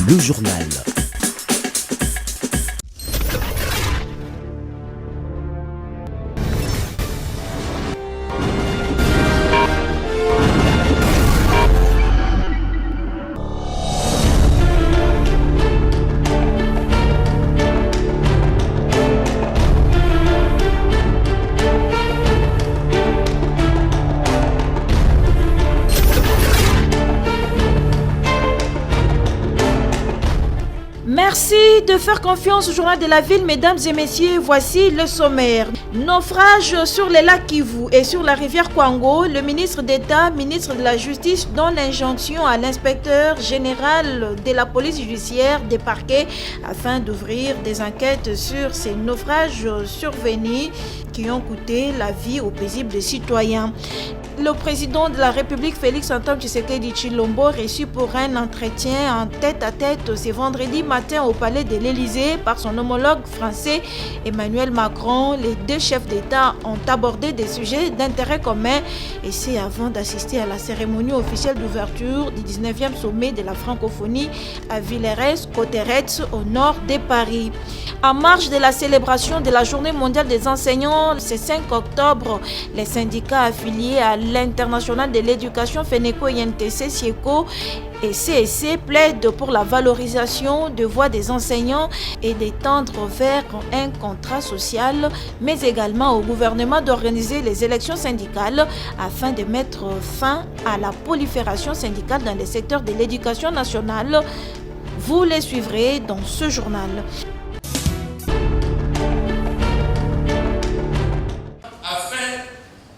le journal. Merci de faire confiance au journal de la ville, mesdames et messieurs. Voici le sommaire. Naufrage sur les lacs Kivu et sur la rivière Kwango. Le ministre d'État, ministre de la Justice, donne l'injonction à l'inspecteur général de la police judiciaire des parquets afin d'ouvrir des enquêtes sur ces naufrages survenus qui ont coûté la vie aux paisibles citoyens. Le président de la République, Félix-Antoine Tshisekedi Tshilombo, reçu pour un entretien en tête-à-tête ce vendredi matin au palais de l'Élysée par son homologue français Emmanuel Macron. Les deux chefs d'État ont abordé des sujets d'intérêt commun et c'est avant d'assister à la cérémonie officielle d'ouverture du 19e sommet de la francophonie à Villers-Cotterêts au nord de Paris. En marge de la célébration de la Journée mondiale des enseignants, ce 5 octobre, les syndicats affiliés à l'International de l'éducation FENECO-INTC, SIECO et CSC plaident pour la valorisation de voix des enseignants et d'étendre vers un contrat social, mais également au gouvernement d'organiser les élections syndicales afin de mettre fin à la prolifération syndicale dans les secteurs de l'éducation nationale. Vous les suivrez dans ce journal.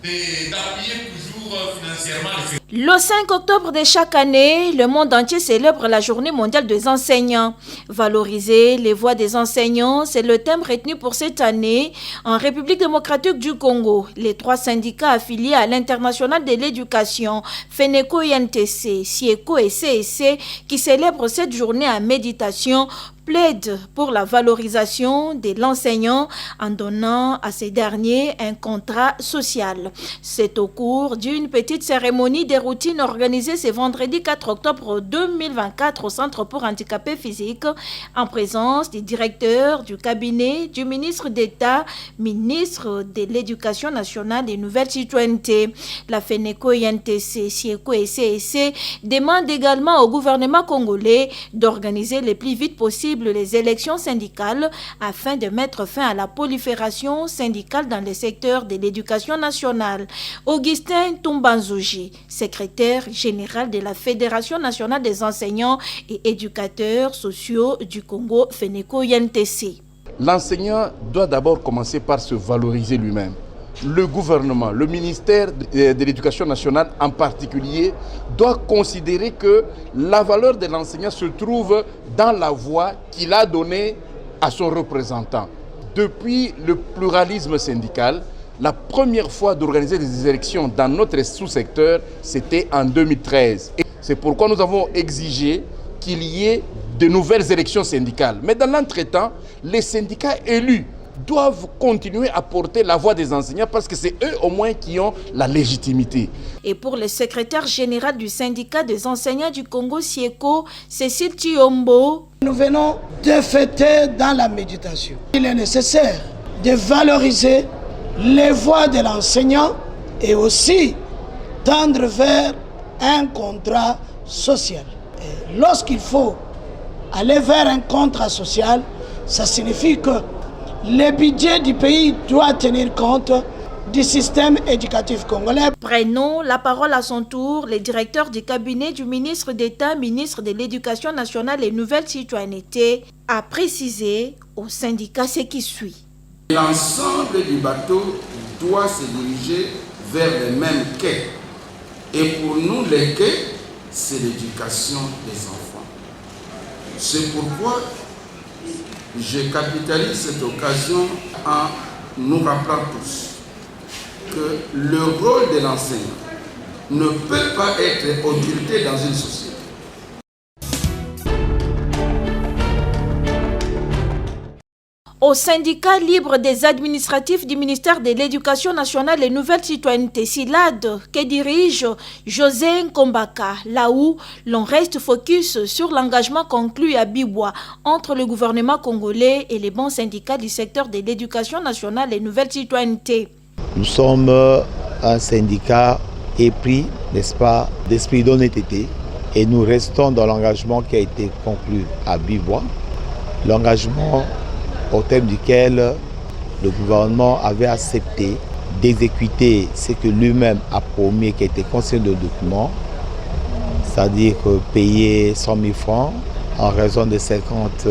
D'appuyer toujours financièrement les... Le 5 octobre de chaque année, le monde entier célèbre la Journée mondiale des enseignants. Valoriser les voix des enseignants, c'est le thème retenu pour cette année. En République démocratique du Congo, les 3 syndicats affiliés à l'International de l'éducation, FENECO-INTC, SIECO et CSC, qui célèbrent cette journée en méditation, plaide pour la valorisation de l'enseignant en donnant à ces derniers un contrat social. C'est au cours d'une petite cérémonie des routines organisée ce vendredi 4 octobre 2024 au Centre pour handicapés physiques en présence du directeur du cabinet du ministre d'État, ministre de l'Éducation nationale et Nouvelle Citoyenneté. La FENECO-INTC, SIECO et CSC demandent également au gouvernement congolais d'organiser le plus vite possible les élections syndicales afin de mettre fin à la prolifération syndicale dans les secteurs de l'éducation nationale. Augustin Tumbanzouji, secrétaire général de la Fédération nationale des enseignants et éducateurs sociaux du Congo, FENECO-INTC. L'enseignant doit d'abord commencer par se valoriser lui-même. Le gouvernement, le ministère de l'Éducation nationale en particulier, doit considérer que la valeur de l'enseignant se trouve dans la voix qu'il a donnée à son représentant. Depuis le pluralisme syndical, la première fois d'organiser des élections dans notre sous-secteur, c'était en 2013. Et c'est pourquoi nous avons exigé qu'il y ait de nouvelles élections syndicales. Mais dans l'entretemps, les syndicats élus doivent continuer à porter la voix des enseignants parce que c'est eux au moins qui ont la légitimité. Et pour le secrétaire général du syndicat des enseignants du Congo, SIECO, Cécile Thiombo, nous venons de fêter dans la méditation. Il est nécessaire de valoriser les voix de l'enseignant et aussi tendre vers un contrat social. Et lorsqu'il faut aller vers un contrat social, ça signifie que le budget du pays doit tenir compte du système éducatif congolais. Prenons la parole à son tour, le directeur du cabinet du ministre d'État, ministre de l'Éducation nationale et Nouvelle Citoyenneté, a précisé au syndicat ce qui suit. L'ensemble du bateau doit se diriger vers les mêmes quais. Et pour nous, les quais, c'est l'éducation des enfants. C'est pourquoi je capitalise cette occasion en nous rappelant tous que le rôle de l'enseignant ne peut pas être occulté dans une société. Au syndicat libre des administratifs du ministère de l'Éducation nationale et Nouvelle Citoyenneté, SILAD, que dirige José Nkombaka, là où l'on reste focus sur l'engagement conclu à Bibois entre le gouvernement congolais et les bons syndicats du secteur de l'Éducation nationale et Nouvelle Citoyenneté. Nous sommes un syndicat épris, n'est-ce pas, d'esprit d'honnêteté, et nous restons dans l'engagement qui a été conclu à Bibois. L'engagement au terme duquel le gouvernement avait accepté d'exécuter ce que lui-même a promis, qui a été consigné dans le document, c'est-à-dire payer 100 000 francs en raison de 50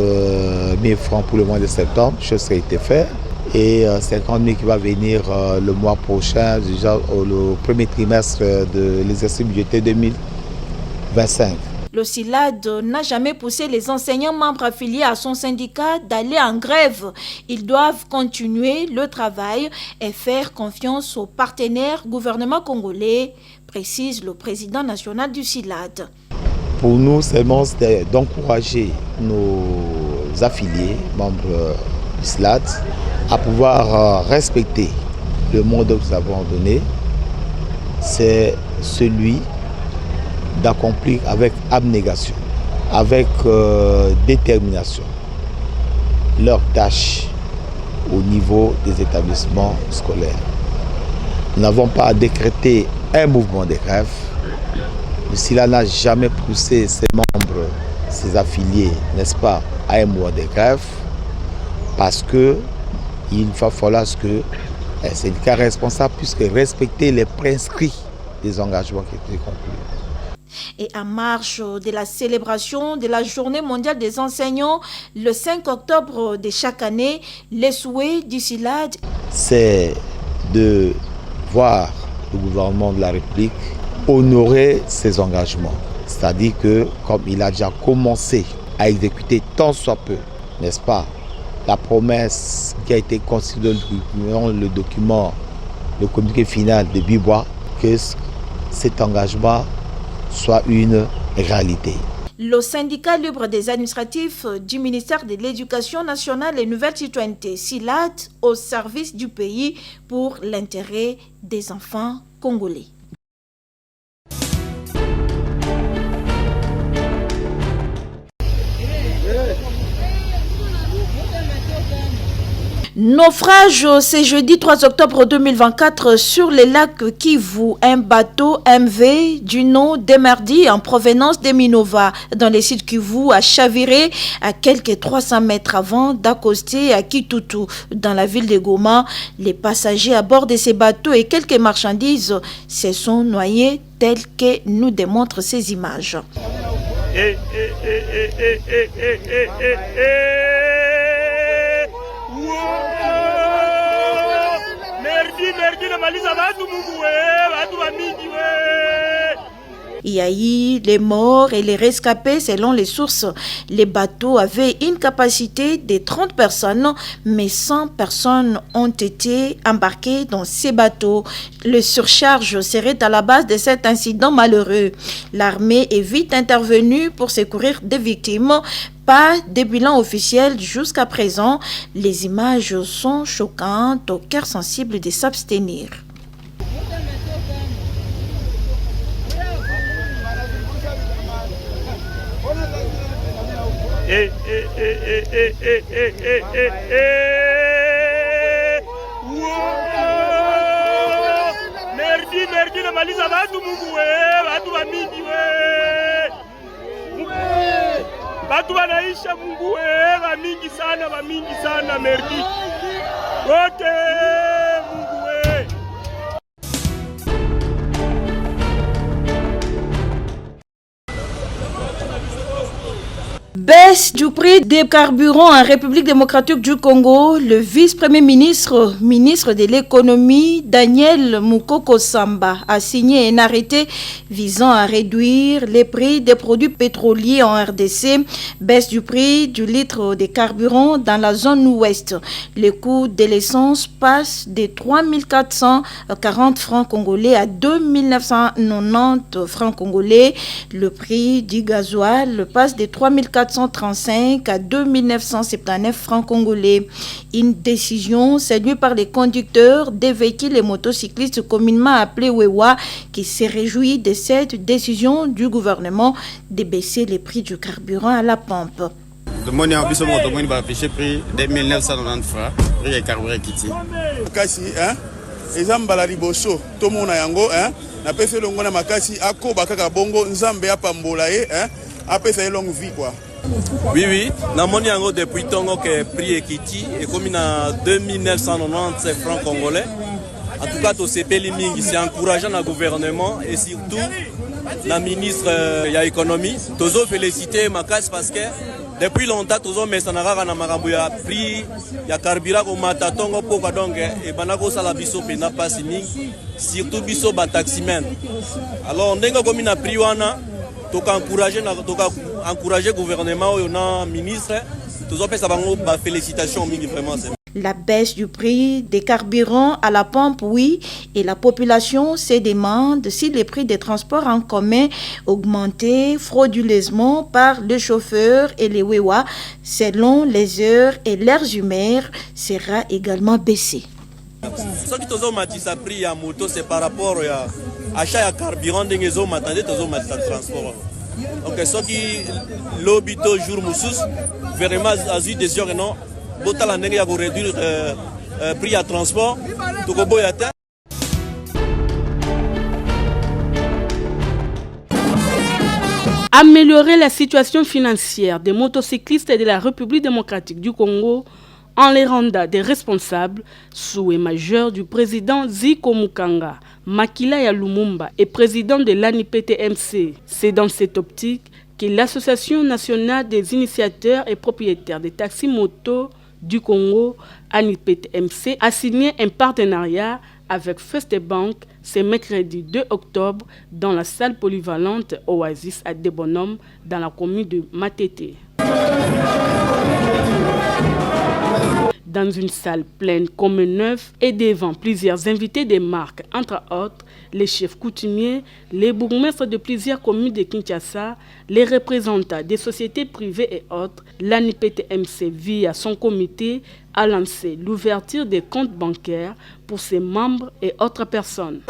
000 francs pour le mois de septembre, chose qui a été faite, et 50 000 qui va venir le mois prochain, déjà le premier trimestre de l'exercice budgétaire 2025. Le SILAD n'a jamais poussé les enseignants membres affiliés à son syndicat d'aller en grève. Ils doivent continuer le travail et faire confiance aux partenaires gouvernement congolais, précise le président national du SILAD. Pour nous, seulement, c'est d'encourager nos affiliés, membres du SILAD, à pouvoir respecter le mot que nous avons donné. C'est celui d'accomplir avec abnégation, avec détermination leurs tâches au niveau des établissements scolaires. Nous n'avons pas décrété un mouvement de grève. Le SILAD n'a jamais poussé ses membres, ses affiliés, n'est-ce pas, à un mouvement de grève, parce qu'il va falloir que un syndicat responsable puisse respecter les prescrits des engagements qui étaient conclus. Et en marge de la célébration de la Journée mondiale des enseignants, le 5 octobre de chaque année, les souhaits du SILAD, c'est de voir le gouvernement de la République honorer ses engagements. C'est-à-dire que, comme il a déjà commencé à exécuter tant soit peu, n'est-ce pas, la promesse qui a été considérée dans le document, le communiqué final de Bibois, que cet engagement soit une réalité. Le syndicat libre des administratifs du ministère de l'Éducation nationale et Nouvelle Citoyenneté, SILAD, au service du pays pour l'intérêt des enfants congolais. Naufrage ce jeudi 3 octobre 2024 sur les lacs Kivu. Un bateau MV du nom d'Emerdi en provenance de Minova dans les sites Kivu a chaviré à quelques 300 mètres avant d'accoster à Kitutu dans la ville de Goma. Les passagers à bord de ces bateaux et quelques marchandises se sont noyés tels que nous démontrent ces images. Il y a eu les morts et les rescapés selon les sources. Les bateaux avaient une capacité de 30 personnes, mais 100 personnes ont été embarquées dans ces bateaux. Le surcharge serait à la base de cet incident malheureux. L'armée est vite intervenue pour secourir des victimes. Pas de bilan officiel jusqu'à présent. Les images sont choquantes, au cœur sensible de s'abstenir. Merdi namaliza watu Mungu watu wa mingi watu wanaisha Mungu wa mingi sana merdi wote Mungu Baisse du prix des carburants en République démocratique du Congo, le vice-premier ministre, ministre de l'économie, Daniel Mukoko Samba, a signé un arrêté visant à réduire les prix des produits pétroliers en RDC. Baisse du prix du litre de carburant dans la zone ouest. Le coût de l'essence passe de 3 440 francs congolais à 2 990 francs congolais. Le prix du gasoil passe de 3 436 935 à 2979 francs congolais. Une décision saluée par les conducteurs des véhicules et motocyclistes communément appelés Wewa, qui se réjouit de cette décision du gouvernement de baisser les prix du carburant à la pompe. Le monnaie en biso moto va afficher prix de 1990 francs prix et carburant kiti. Kasi ezambala liboso to mona yango na pese longo na makasi akoba kaka bongo nzambe apambola apesa longue vie quoi. Oui, na moni yango depuis tongo que prix ekiti et comme na 2997 francs congolais. En tout cas, to sepeli mingi c'est encourageant le gouvernement et surtout la ministre ya économie. Tozo féliciter Makas parce que depuis longtemps tozo mesanaka na makambo ya prix ya carburant ko matatongo poka donc et banako sala biso pena passe mingi surtout biso ba taximen. Alors ndenga komi na prix wana toka encourager gouvernement oyo na ministre tozo pesa bango ba félicitations mingi vraiment c'est. La baisse du prix des carburants à la pompe, oui, et la population se demande si les prix des transports en commun augmentés frauduleusement par le chauffeur et les Wewa, selon les heures et leurs humeurs, sera également baissé. Ce qui tozo matisa prix ya moto c'est par rapport à achat ya carburant dengezo matande tozo matisa transport. Donc ce qui l'obito jour musus vraiment azu des heures non botala ndenge ya ko réduire prix à transport to ko boyata. Améliorer la situation financière des motocyclistes de la République démocratique du Congo en les rendant des responsables, souhait majeur du président Ziko Mukanga, Makila Lumumba et président de l'ANIPTMC. C'est dans cette optique que l'Association nationale des initiateurs et propriétaires des taxis motos du Congo, ANIPTMC, a signé un partenariat avec First Bank ce mercredi 2 octobre dans la salle polyvalente Oasis à Debonom dans la commune de Matete. Dans une salle pleine comme neuf et devant plusieurs invités des marques, entre autres les chefs coutumiers, les bourgmestres de plusieurs communes de Kinshasa, les représentants des sociétés privées et autres, l'ANIPTMC, via son comité, a lancé l'ouverture des comptes bancaires pour ses membres et autres personnes.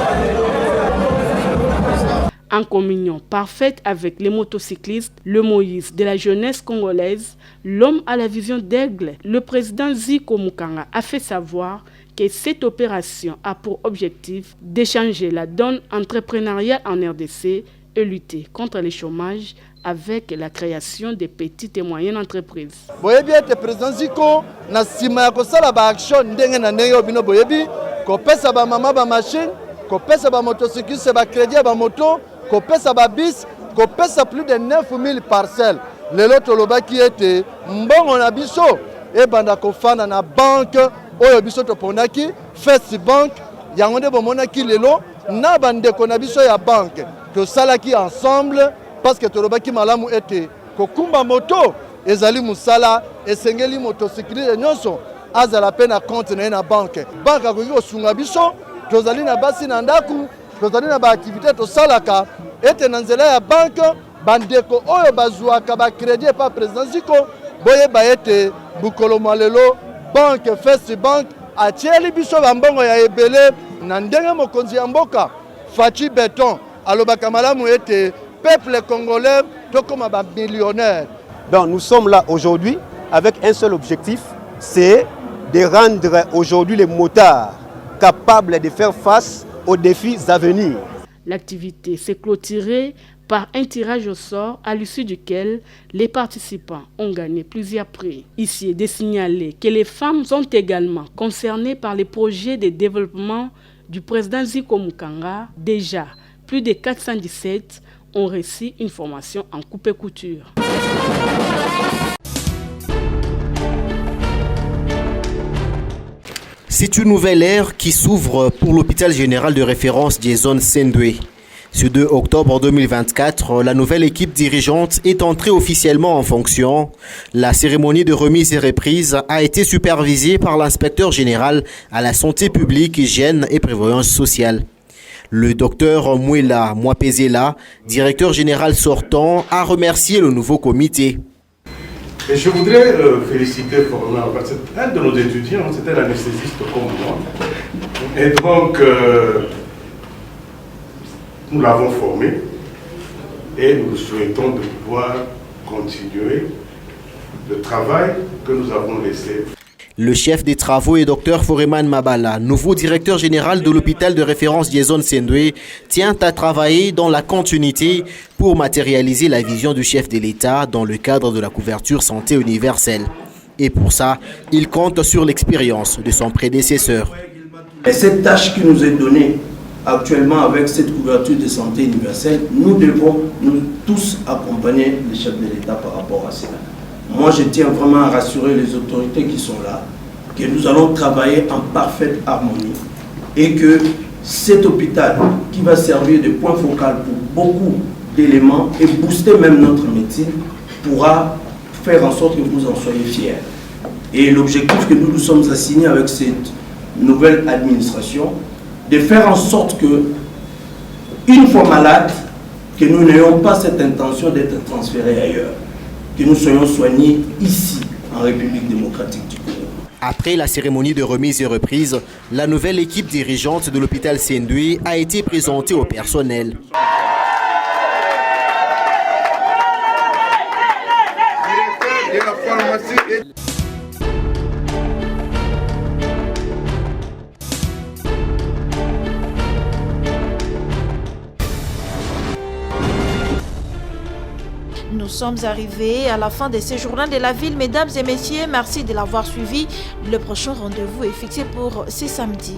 En communion parfaite avec les motocyclistes, le Moïse de la jeunesse congolaise, l'homme à la vision d'aigle, le président Ziko Mukanga a fait savoir que cette opération a pour objectif d'échanger la donne entrepreneuriale en RDC et lutter contre le chômage avec la création des petites et moyennes entreprises. Boyebi ete président Ziko na sima ya kosala ba action ndenge na ndenge obino boyebi ko pesa ba mama ba machine, ko pesa ba motocycliste ba crédit ba moto, ko pesa ba bis, ko pesa plus de 9000 parcelles. Lelo tolobaki ete mbongo na biso e banda ko fana na banque oyo biso to pondaki First Bank yango nde bomonaki lelo na bandeko na biso ya banque to salaki ensemble parce que tolobaki malamu ete ko kumba moto ezali musala esengeli motocycliste nyonso azala pe na compte na banque banque akoki kosunga biso tozali na basi na ndaku tozali na ba activité to salaka ete na nzela ya banque bandeko oyo bazwaka ba crédit pa président Ziko boyeba ete bukolo malelo banque First Bank atieli biso bambongo ya ebele na ndenge mokonzi ya mboka Fachi Beton alobaka malamu ete peuple congolais tokoma ba millionnaire. Donc nous sommes là aujourd'hui avec un seul objectif, c'est de rendre aujourd'hui les motards capables de faire face aux défis à venir. L'activité s'est clôturée par un tirage au sort à l'issue duquel les participants ont gagné plusieurs prix. Ici est de signaler que les femmes sont également concernées par les projets de développement du président Ziko Mukanga. Déjà, plus de 417 ont reçu une formation en coupe-couture. C'est une nouvelle ère qui s'ouvre pour l'hôpital général de référence des zones Sendwe. Ce 2 octobre 2024, la nouvelle équipe dirigeante est entrée officiellement en fonction. La cérémonie de remise et reprise a été supervisée par l'inspecteur général à la santé publique, hygiène et prévoyance sociale. Le docteur Mouela Mwapezela, directeur général sortant, a remercié le nouveau comité. Et je voudrais féliciter Forna, parce qu'un de nos étudiants, c'était l'anesthésiste comme moi. Et donc, nous l'avons formé et nous souhaitons de pouvoir continuer le travail que nous avons laissé. Le chef des travaux est Dr Foreman Mabala, nouveau directeur général de l'hôpital de référence Diezone Sendwe, tient à travailler dans la continuité pour matérialiser la vision du chef de l'État dans le cadre de la couverture santé universelle. Et pour ça, il compte sur l'expérience de son prédécesseur. Et cette tâche qui nous est donnée actuellement avec cette couverture de santé universelle, nous devons nous tous accompagner le chef de l'État par rapport à cela. Moi, je tiens vraiment à rassurer les autorités qui sont là, que nous allons travailler en parfaite harmonie et que cet hôpital qui va servir de point focal pour beaucoup d'éléments et booster même notre médecine pourra faire en sorte que vous en soyez fiers. Et l'objectif que nous nous sommes assignés avec cette nouvelle administration, de faire en sorte que, une fois malade, que nous n'ayons pas cette intention d'être transférés ailleurs, que nous soyons soignés ici, en République démocratique du Congo. Après la cérémonie de remise et reprise, la nouvelle équipe dirigeante de l'hôpital Sendwe a été présentée au personnel. Nous sommes arrivés à la fin de ce journal de la ville. Mesdames et messieurs, merci de l'avoir suivi. Le prochain rendez-vous est fixé pour ce samedi.